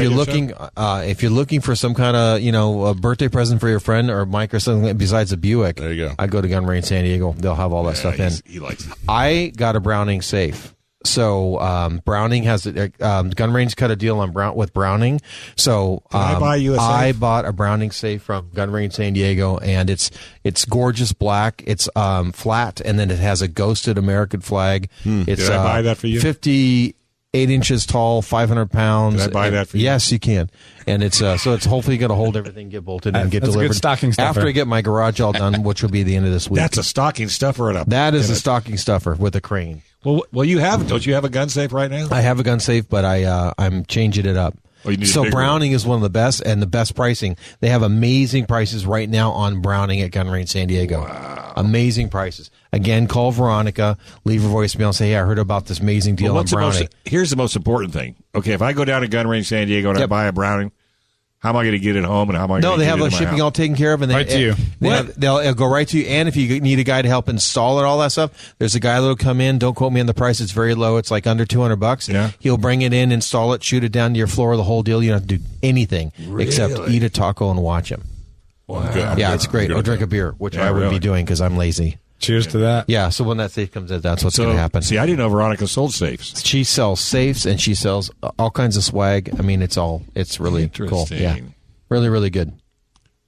Speaker 4: if you're looking for some kind of, a birthday present for your friend or Mike or something besides a Buick,
Speaker 3: there you go.
Speaker 4: I'd go to Gun Range San Diego. They'll have all that stuff in.
Speaker 2: He likes it.
Speaker 4: I got a Browning safe. So Browning has Gun Range cut a deal on with Browning. So
Speaker 2: I buy you a safe?
Speaker 4: I bought a Browning safe from Gun Range San Diego, and it's gorgeous black. It's flat, and then it has a ghosted American flag. It's,
Speaker 2: Did I buy that for you?
Speaker 4: 58 inches tall, 500 pounds.
Speaker 2: Did I buy that for you?
Speaker 4: Yes, you can. And it's so it's hopefully going to hold everything, get bolted, and get delivered.
Speaker 5: A good stocking stuffer.
Speaker 4: After I get my garage all done, which will be the end of this week.
Speaker 2: That's a stocking stuffer.
Speaker 4: That is a stocking stuffer with a crane.
Speaker 2: Well, don't you have a gun safe right now?
Speaker 4: I have a gun safe, but I'm changing it up.
Speaker 2: Oh, you need
Speaker 4: so
Speaker 2: a bigger
Speaker 4: Browning is one of the best and the best pricing. They have amazing prices right now on Browning at Gun Range San Diego. Wow. Amazing prices. Again, call Veronica, leave her voicemail, and say, hey, I heard about this amazing deal on Browning.
Speaker 2: Here's the most important thing. Okay, if I go down to Gun Range San Diego and I buy a Browning, how am I going to get it home, and how am I going to get it in my house?
Speaker 4: No, they have shipping all taken care of. And
Speaker 5: right to you.
Speaker 4: They'll go right to you. And if you need a guy to help install it, all that stuff, there's a guy that'll come in. Don't quote me on the price. It's very low. It's like under $200.
Speaker 2: Yeah.
Speaker 4: He'll bring it in, install it, shoot it down to your floor, the whole deal. You don't have to do anything except eat a taco and watch him.
Speaker 2: Wow.
Speaker 4: Yeah, it's great. Or drink a beer, which I would be doing because I'm lazy.
Speaker 5: Cheers to that.
Speaker 4: Yeah, so when that safe comes in, that's what's going to happen.
Speaker 2: See, I didn't know Veronica sold safes.
Speaker 4: She sells safes and she sells all kinds of swag. I mean, it's really cool. Yeah, really, really good.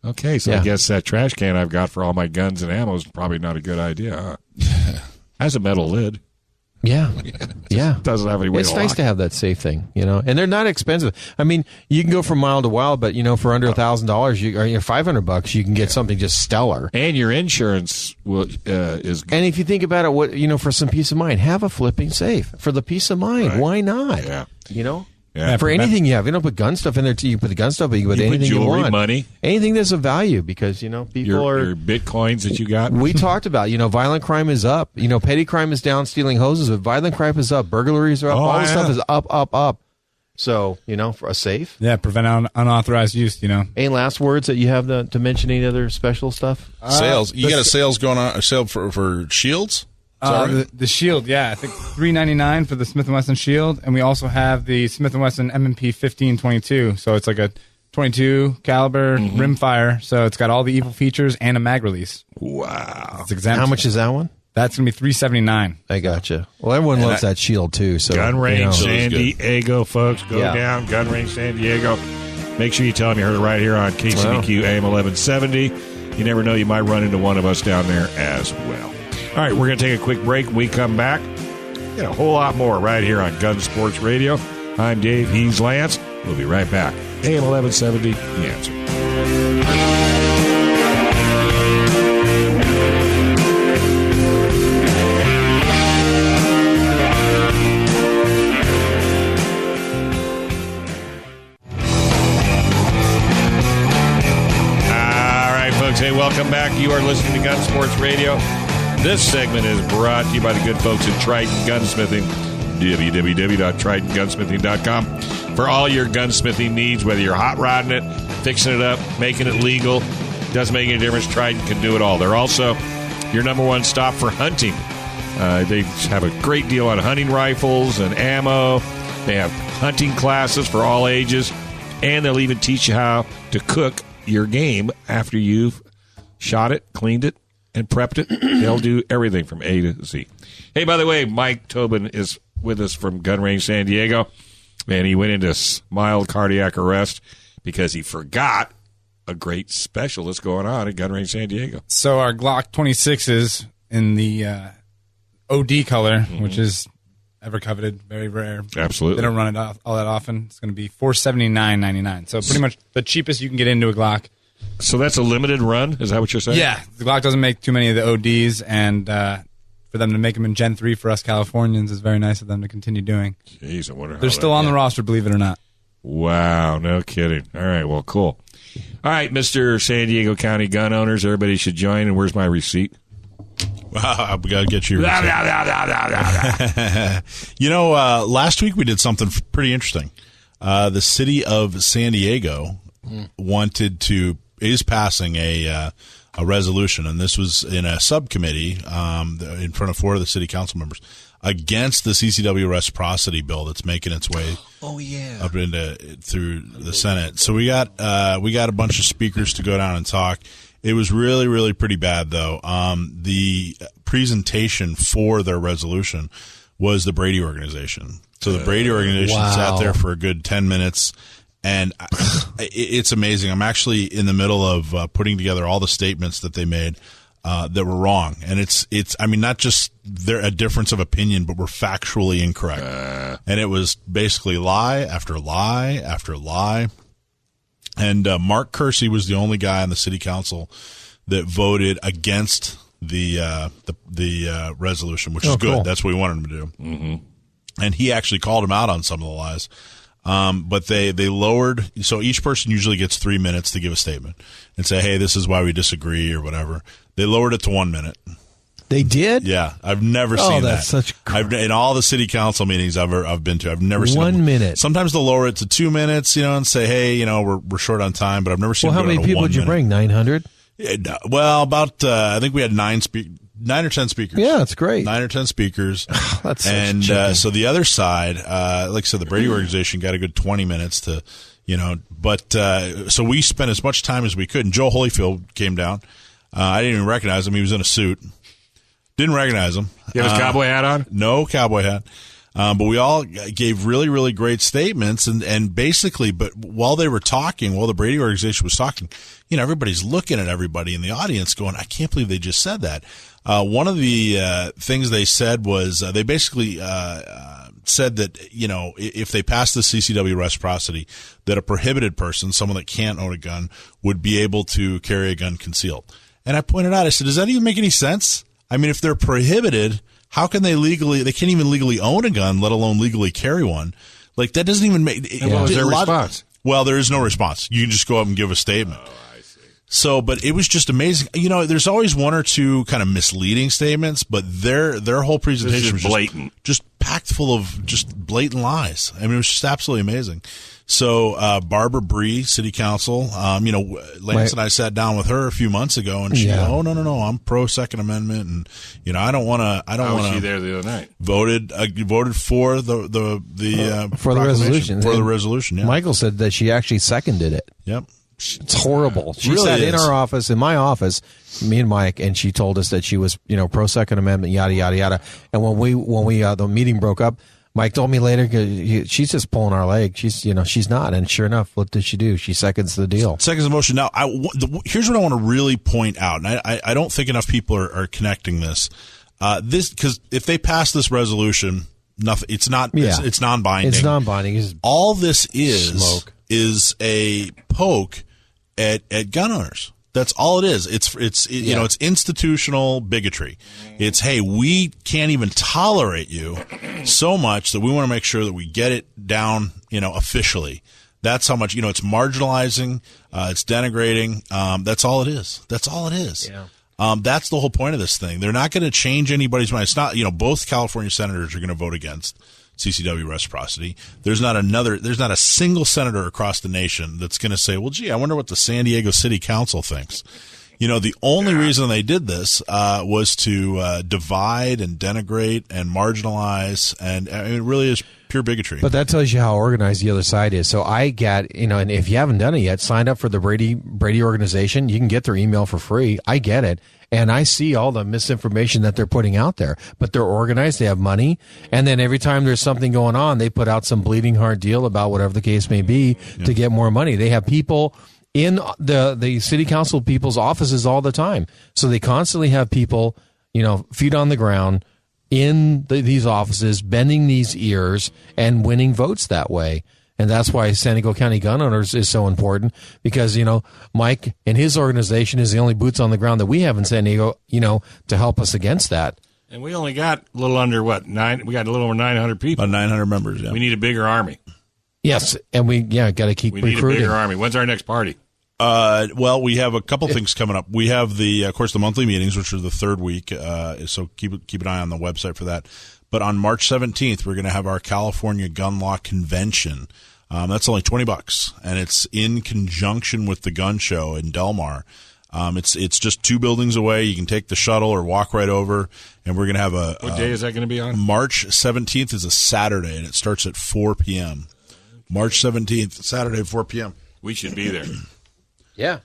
Speaker 2: Okay, so I guess that trash can I've got for all my guns and ammo is probably not a good idea. Huh? Has a metal lid.
Speaker 4: Yeah.
Speaker 2: Doesn't have any way
Speaker 4: It's
Speaker 2: to
Speaker 4: nice
Speaker 2: lock.
Speaker 4: to have that safe thing, and they're not expensive. I mean, you can go from mile to wild, but for under $1,000, or $500, you can get something just stellar.
Speaker 2: And your insurance is good.
Speaker 4: And if you think about it, for some peace of mind, have a flipping safe for the peace of mind.
Speaker 2: Right.
Speaker 4: Why not?
Speaker 2: Yeah.
Speaker 4: Yeah, for anything you have. You don't put gun stuff in there. You put the gun stuff, but you can put anything
Speaker 2: jewelry,
Speaker 4: you want.
Speaker 2: money.
Speaker 4: Anything that's of value because, people
Speaker 2: your Bitcoins that you got.
Speaker 4: We talked about, violent crime is up. Petty crime is down, stealing hoses, but violent crime is up. Burglaries are up. All this stuff is up. So, for a safe.
Speaker 5: Yeah, prevent unauthorized use,
Speaker 4: Any last words that you have to mention? Any other special stuff?
Speaker 3: Sales. You got a sales going on, a sale for shields?
Speaker 5: The Shield, yeah, I think $399 for the Smith & Wesson Shield, and we also have the Smith & Wesson M&P 1522. So it's like a 22 caliber rimfire. So it's got all the evil features and a mag release.
Speaker 2: Wow,
Speaker 5: it's exempt.
Speaker 4: How much is that one?
Speaker 5: That's gonna be $379.
Speaker 4: I gotcha. Well, everyone loves that Shield too. So
Speaker 2: Gun Range San Diego, folks, go down. Gun Range San Diego. Make sure you tell them you heard it right here on KCBQ AM 1170. You never know, you might run into one of us down there as well. All right, we're going to take a quick break. When we come back, get a whole lot more right here on Gun Sports Radio. I'm Dave. He's Lance. We'll be right back. AM 1170, The Answer. All right, folks. Hey, welcome back. You are listening to Gun Sports Radio. This segment is brought to you by the good folks at Triton Gunsmithing, www.tritongunsmithing.com. For all your gunsmithing needs, whether you're hot rodding it, fixing it up, making it legal, doesn't make any difference. Triton can do it all. They're also your number one stop for hunting. They have a great deal on hunting rifles and ammo. They have hunting classes for all ages, and they'll even teach you how to cook your game after you've shot it, cleaned it, and prepped it. They'll do everything from A to Z. Hey, by the way, Mike Tobin is with us from Gun Range San Diego, and he went into mild cardiac arrest because he forgot a great special that's going on at Gun Range San Diego.
Speaker 5: So our Glock 26s in the OD color, which is ever coveted, very rare.
Speaker 2: Absolutely.
Speaker 5: They don't run it all that often. It's going to be $479.99. So pretty much the cheapest you can get into a Glock.
Speaker 2: So that's a limited run? Is that what you're saying?
Speaker 5: Yeah. The Glock doesn't make too many of the ODs, and for them to make them in Gen 3 for us Californians is very nice of them to continue doing.
Speaker 2: Jeez, I wonder how
Speaker 5: they're still on the roster, believe it or not.
Speaker 2: Wow, no kidding. All right, well, cool. All right, Mr. San Diego County gun owners, everybody should join, and where's my receipt?
Speaker 3: Wow, we got to get you. Last week we did something pretty interesting. The city of San Diego is passing a resolution, and this was in a subcommittee in front of 4 of the city council members against the CCW reciprocity bill that's making its way up through the Senate. So we got a bunch of speakers to go down and talk. It was really, really pretty bad, though. The presentation for their resolution was the Brady organization. So the Brady organization sat there for a good 10 minutes, and it's amazing. I'm actually in the middle of putting together all the statements that they made that were wrong. And it's I mean, not just a difference of opinion, but were factually incorrect. And it was basically lie after lie after lie. And Mark Kersey was the only guy on the city council that voted against the resolution, which is good. Cool. That's what we wanted him to do. Mm-hmm. And he actually called him out on some of the lies. But they lowered, so each person usually gets 3 minutes to give a statement and say, hey, this is why we disagree or whatever. They lowered it to 1 minute.
Speaker 4: They did?
Speaker 3: Yeah, I've never seen that.
Speaker 4: Such
Speaker 3: in all the city council meetings I've been to, I've never seen
Speaker 4: 1 minute.
Speaker 3: Sometimes they'll lower it to 2 minutes, and say, hey, we're short on time, but I've never seen.
Speaker 4: Well, how many people did you bring? 900?
Speaker 3: Well, about I think we had 9 9 or 10 speakers.
Speaker 4: Yeah, it's great.
Speaker 3: 9 or 10 speakers.
Speaker 4: That's
Speaker 3: and so the other side, like I said, the Brady organization got a good 20 minutes to, but so we spent as much time as we could. And Joe Holyfield came down. I didn't even recognize him. He was in a suit. Didn't recognize him.
Speaker 2: You have his cowboy hat on?
Speaker 3: No cowboy hat. But we all gave really, really great statements, and basically, but while they were talking, while the Brady organization was talking, everybody's looking at everybody in the audience going, I can't believe they just said that. One of the things they said was they basically said that, if they passed the CCW reciprocity, that a prohibited person, someone that can't own a gun, would be able to carry a gun concealed. And I pointed out, I said, does that even make any sense? I mean, if they're prohibited, how can they can't even legally own a gun, let alone legally carry one? Like, that doesn't even make...
Speaker 2: And what was their response?
Speaker 3: Well, there is no response. You can just go up and give a statement.
Speaker 2: Oh, I see.
Speaker 3: So, but it was just amazing. There's always one or two kind of misleading statements, but their whole presentation was
Speaker 2: blatant.
Speaker 3: Just packed full of just blatant lies. I mean, it was just absolutely amazing. So, Barbara Bree, City Council, Lance and I sat down with her a few months ago, and she goes, "Oh, no, I'm pro Second Amendment, and I don't want to.
Speaker 2: Was she there the other night?
Speaker 3: Voted for the
Speaker 4: for the resolution.
Speaker 3: For the resolution, yeah.
Speaker 4: Michael said that she actually seconded it.
Speaker 3: Yep.
Speaker 4: It's horrible. She
Speaker 3: really
Speaker 4: sat
Speaker 3: is.
Speaker 4: in our office, in my office, me and Mike, and she told us that she was, pro Second Amendment, yada yada yada. And when we the meeting broke up, Mike told me later, she's just pulling our leg. She's not. And sure enough, what did she do? She seconds the deal.
Speaker 3: Seconds the motion. Now, here's what I want to really point out, and I don't think enough people are connecting this. Because if they pass this resolution, nothing. It's not.
Speaker 4: Yeah.
Speaker 3: It's non-binding.
Speaker 4: It's non-binding.
Speaker 3: All this is
Speaker 4: smoke.
Speaker 3: Is a poke at gun owners. That's all it is. It's institutional bigotry. It's, hey, we can't even tolerate you so much that we want to make sure that we get it down, officially. That's how much, it's marginalizing, it's denigrating. That's all it is. That's all it is.
Speaker 4: Yeah.
Speaker 3: That's the whole point of this thing. They're not going to change anybody's mind. It's not, both California senators are going to vote against CCW reciprocity. There's not a single senator across the nation that's going to say, well, gee, I wonder what the San Diego City Council thinks. The only reason they did this was to divide and denigrate and marginalize, and it really is pure bigotry.
Speaker 4: But that tells you how organized the other side is. So I get, and if you haven't done it yet, sign up for the Brady organization. You can get their email for free. I get it. And I see all the misinformation that they're putting out there, but they're organized. They have money. And then every time there's something going on, they put out some bleeding heart deal about whatever the case may be to get more money. They have people in the city council people's offices all the time. So they constantly have people, feet on the ground in these offices, bending these ears and winning votes that way. And that's why San Diego County Gun Owners is so important, because, Mike and his organization is the only boots on the ground that we have in San Diego, to help us against that.
Speaker 2: And we only got a little under, we got a little over 900 people.
Speaker 3: About 900 members, yeah.
Speaker 2: We need a bigger army.
Speaker 4: Yes, and we got to keep recruiting.
Speaker 2: We need a bigger army. When's our next party?
Speaker 3: Well, we have a couple things coming up. We have of course, the monthly meetings, which are the third week. So keep an eye on the website for that. But on March 17th, we're going to have our California Gun Law Convention. That's only $20, and it's in conjunction with the gun show in Del Mar. It's just 2 buildings away. You can take the shuttle or walk right over, and we're going to have
Speaker 2: What day is that going to be on?
Speaker 3: March 17th is a Saturday, and it starts at 4 p.m. March 17th, Saturday, 4 p.m.
Speaker 2: We should be there.
Speaker 4: Yeah.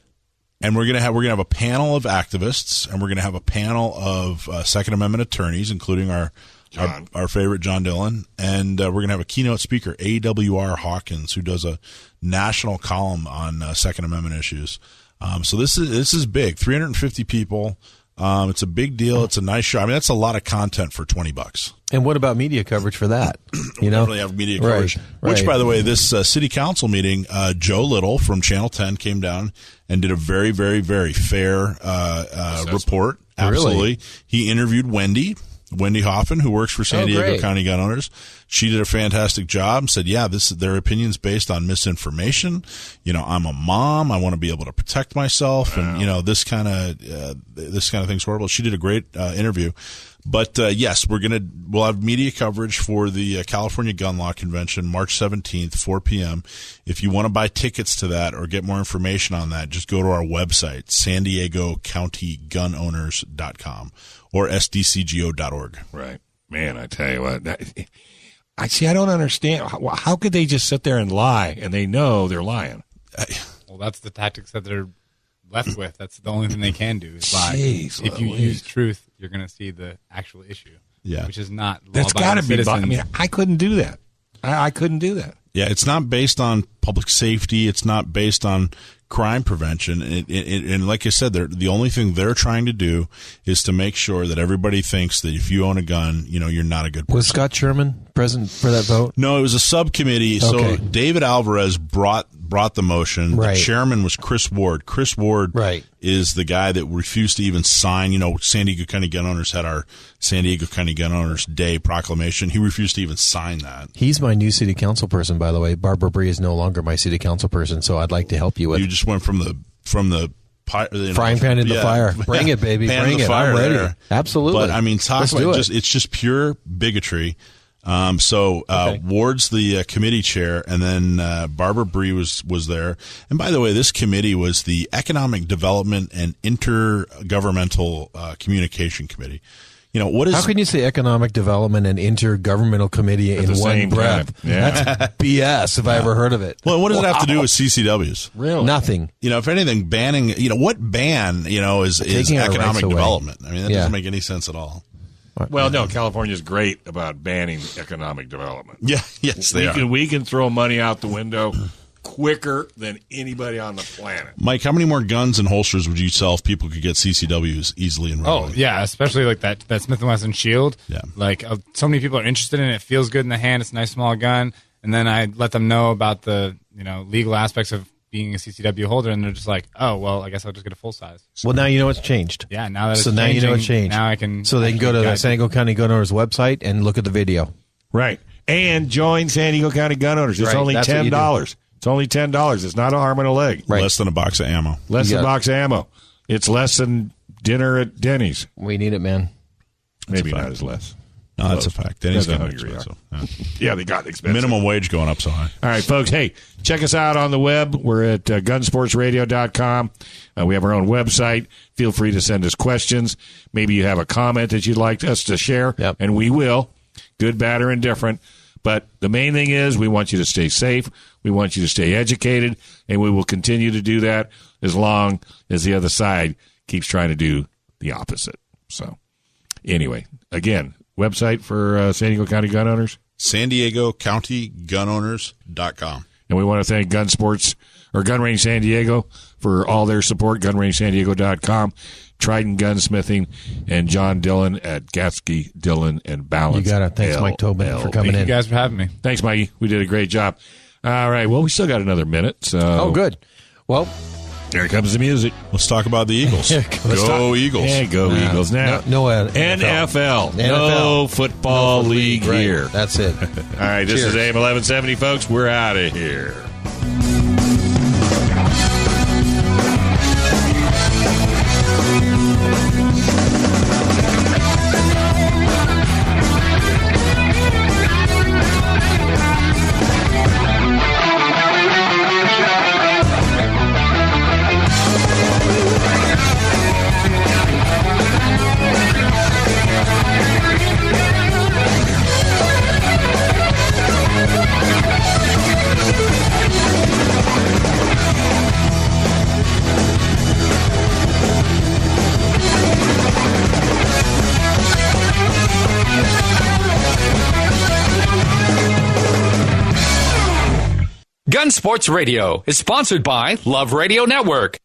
Speaker 3: And we're gonna have a panel of activists, and we're gonna have a panel of Second Amendment attorneys, including our favorite John Dillon, and we're gonna have a keynote speaker, AWR Hawkins, who does a national column on Second Amendment issues. So this is big, 350 people. It's a big deal. It's a nice show. I mean, that's a lot of content for $20.
Speaker 4: And what about media coverage for that?
Speaker 3: We definitely have media coverage.
Speaker 4: Right.
Speaker 3: Which, by the way, this city council meeting, Joe Little from Channel 10 came down and did a very, very, very fair report. Absolutely.
Speaker 4: Really?
Speaker 3: He interviewed Wendy Hoffman, who works for San Diego County Gun Owners. She did a fantastic job. Said, yeah, their opinions based on misinformation. I'm a mom. I want to be able to protect myself, and this kind of thing's horrible. She did a great interview. But yes, we'll have media coverage for the California Gun Law Convention, March 17th, 4 p.m. If you want to buy tickets to that or get more information on that, just go to our website, SanDiegoCountyGunOwners.com or SDCGO.org.
Speaker 2: Right. Man, I tell you what, I don't understand. How could they just sit there and lie and they know they're lying?
Speaker 5: Well, that's the tactics that they're left with. That's the only thing they can do is lie.
Speaker 2: Jeez,
Speaker 5: if you use truth, you're going to see the actual issue, which is not
Speaker 2: that's got to be.
Speaker 5: citizens.
Speaker 2: I mean, I couldn't do that. I couldn't do that.
Speaker 3: Yeah, it's not based on public safety. It's not based on crime prevention. And like I said, the only thing they're trying to do is to make sure that everybody thinks that if you own a gun, you're not a good person.
Speaker 4: Was Scott Sherman present for that vote?
Speaker 3: No, it was a subcommittee.
Speaker 4: Okay.
Speaker 3: So David Alvarez brought the motion.
Speaker 4: Right.
Speaker 3: The chairman was Chris Ward. Chris Ward is the guy that refused to even sign. San Diego County Gun Owners had our San Diego County Gun Owners Day proclamation. He refused to even sign that.
Speaker 4: He's my new city council person, by the way. Barbara Bree is no longer my city council person, so I'd like to help you with.
Speaker 3: You just went from the
Speaker 4: frying pan in the fire. Bring it, baby. Bring it. I'm ready.
Speaker 3: There.
Speaker 4: Absolutely.
Speaker 3: But I mean, it's just pure bigotry. Ward's the committee chair, and then Barbara Bree was there. And by the way, this committee was the Economic Development and Intergovernmental Communication Committee. What is?
Speaker 4: How can you say economic development and intergovernmental committee in one breath? That's BS if I ever heard of it.
Speaker 3: Well, what does it have to do with CCWs?
Speaker 4: Really? Nothing.
Speaker 3: If anything, banning, what ban, is economic development? I mean, that doesn't make any sense at all.
Speaker 2: Well, no, California's great about banning economic development.
Speaker 3: Yeah, yes, they are.
Speaker 2: We can throw money out the window quicker than anybody on the planet.
Speaker 3: Mike, how many more guns and holsters would you sell if people could get CCWs easily and readily?
Speaker 5: Oh, yeah, especially like that Smith & Wesson Shield.
Speaker 3: Yeah.
Speaker 5: Like, so many people are interested in it. It feels good in the hand. It's a nice small gun. And then I let them know about the, legal aspects of being a CCW holder, and they're just like, oh, well, I guess I'll just get a full size.
Speaker 4: Well, now you know it's changed.
Speaker 5: Yeah, now that it's
Speaker 4: changing. So now you know it's changed.
Speaker 5: Now I can.
Speaker 4: So they can go to the San Diego County Gun Owners website and look at the video.
Speaker 2: Right. And join San Diego County Gun Owners. It's only $10. It's only $10. It's not an arm and a leg.
Speaker 3: Right. Less than a box of ammo.
Speaker 2: Less than a box of ammo. It's less than dinner at Denny's.
Speaker 4: We need it, man.
Speaker 2: Maybe not as less.
Speaker 3: No, that's a fact. Denny's getting expensive.
Speaker 2: Yeah, they got expensive.
Speaker 3: Minimum wage going up so high.
Speaker 2: All right, folks. Hey, check us out on the web. We're at gunsportsradio.com. We have our own website. Feel free to send us questions. Maybe you have a comment that you'd like us to share, and we will. Good, bad, or indifferent. But the main thing is we want you to stay safe. We want you to stay educated, and we will continue to do that as long as the other side keeps trying to do the opposite. So, anyway, again, website for San Diego County Gun Owners?
Speaker 3: SanDiegoCountyGunOwners.com.
Speaker 2: And we want to thank Gun Range San Diego for all their support, GunRangeSanDiego.com, Trident Gunsmithing, and John Dillon at Gatsky, Dillon, and Balance.
Speaker 4: You got it. Thanks, Mike Tobin, for coming in.
Speaker 5: Thank you guys for having me.
Speaker 2: Thanks, Mikey. We did a great job. All right. Well, we still got another minute. So.
Speaker 4: Oh, good. Well,
Speaker 2: here comes the music.
Speaker 3: Let's talk about the Eagles. Go Eagles.
Speaker 2: Yeah, go Eagles. Now,
Speaker 4: no
Speaker 2: NFL. No football league here.
Speaker 4: That's it.
Speaker 2: All right. This is AM 1170, folks. We're out of here.
Speaker 1: Gun Sports Radio is sponsored by Love Radio Network.